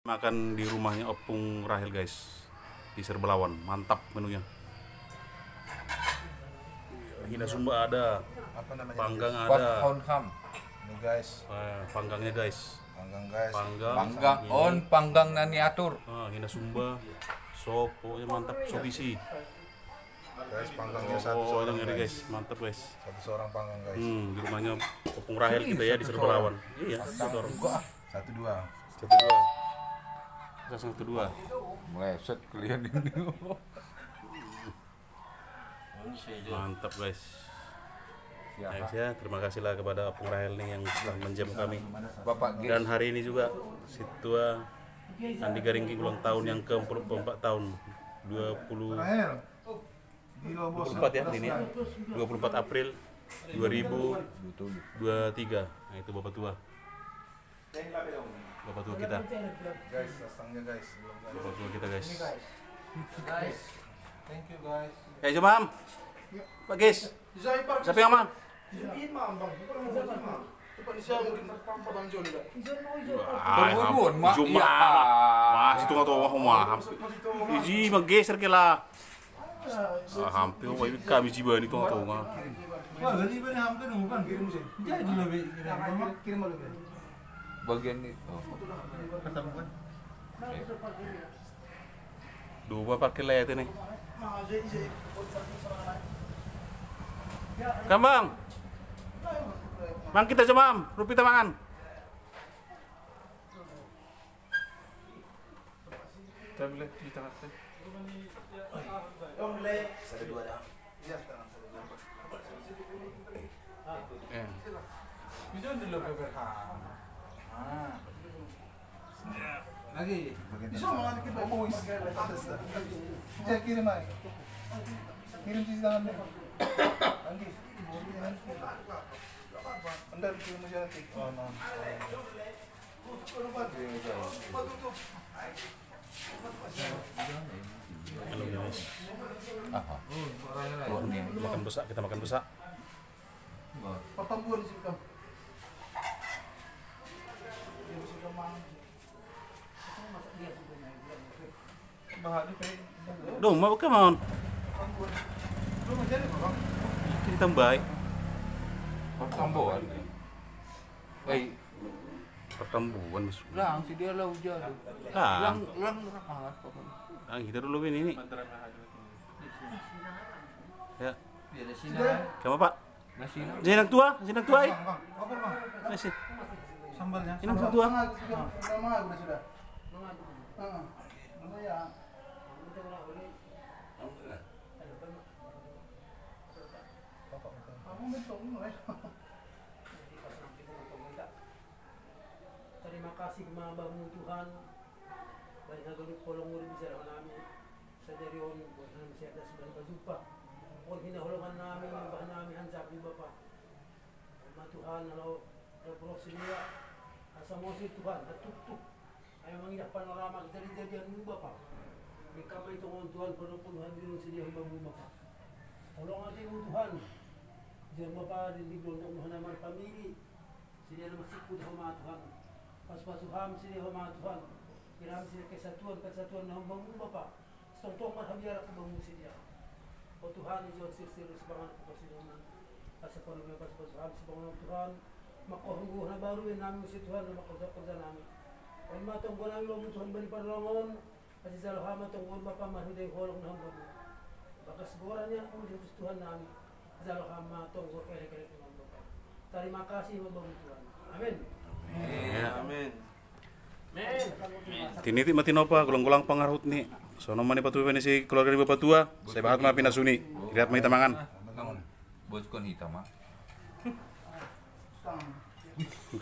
Makan di rumahnya Opung Rahel guys, di Serbelawan. Mantap menunya. Hina Sumba ada, apa namanya, panggang guys? ada. Ini guys, Panggangnya guys. panggang guys. Panggang. Panggang nani atur. Hina Sumba. Sop, pokoknya mantap. Sop isi. Guys, panggangnya satu seorang guys. Mantap guys. Satu seorang panggang guys. Di rumahnya Opung Rahel kita ya di Serbelawan. Iya, satu orang. Satu dua. Satu dua. Meleset kalian ini. Mantap guys. Guys ya, terima kasihlah kepada Opung Rahel nih yang telah menjam kami. Bapak G. Dan hari ini juga si tua Andi Garinggi ulang tahun yang ke-44 tahun. 24 ya ini ya. 24 April 2023. Nah, itu Bapak tua. Bapak tua kita. Guys, sasangnya guys. Bapak tua kita guys. Guys, thank you guys. Mam. Pak Gis. Siapa yang Mam? Mas itu nggak tahu aku mah. Iji menggeser kela. Hampir kami jiba ini tuh nggak tahu mah. Bagian itu. Dua pakai lihat ini. Kambang. Mang kita jemam, rupita mangan. Tablet kita kasih. Satu dua dah. Bisa dulu beber. Lagi. Bisa malah kita boys. Saya kirim aja. Kirim sisi tangannya. Nanti. Anda kirim aja nanti. Oh, no. Halo guys. Makan besak, kita makan besak. Pertemuan di situ. Dong, mau ke mau? Kita baik. Pertambuan. Pertambuan mas. Lang si dia lah hujan. Lang Rahat pokoknya. Kita dulu ini. Ya. Biar sini. Kamu Pak? Nasi. Jenang tua, Bang, apa bang? Nasi. Sambalnya. Ini tua. Sudah. Mana ya? Terima kasih kemahamu Tuhan. Baik nagalut polong uri bisa namin sa darion buat namin siya atas sebagai berjumpa. Kung hinahulungan namin yung bahan namin hansap ni Bapa. Ama Tuhan, ano proximia asa mo si Tuhan at tuktuk ay manginak panorama kita rin jadian mo Bapa. May kamay itong Tuhan panupuluhan din sa diyan mo Bapa. Tulong natin mo Tuhan. Diyan Bapa din libro ng mga naman pamili. Sila na masikod sa Tuhan. Pas-pasuham sila sa Tuhan. Kiram sila kesatuan na hambang mo Bapa. Setong marhamiyara ka bang mo sila. O Tuhan, Diyos sir sa pangalan ko kasi naman. Asa pa naman pas-pasuham sa pangalan Tuhan. Makuhungguh na baruin namin si Tuhan na makursa-kursa namin. Ay matunggo namin mo Tuhan bali panlangon. Kasi sa lahama tungkol Bapa mahuday holong na hambang mo. Bakas gora niya kung Diyos Tuhan namin. Sa lahama tungkol kere-kere ng Bapa. Terima kasih mabang Tuhan. Amin. Amin. Tiniti matinopa, gulang-gulang pangarhut ni. So naman ni patuwa ni si keluarga ni Bapak tua. Saya bahat mga pinasuni. Lihat may tamangan. Bos kon hitam ah.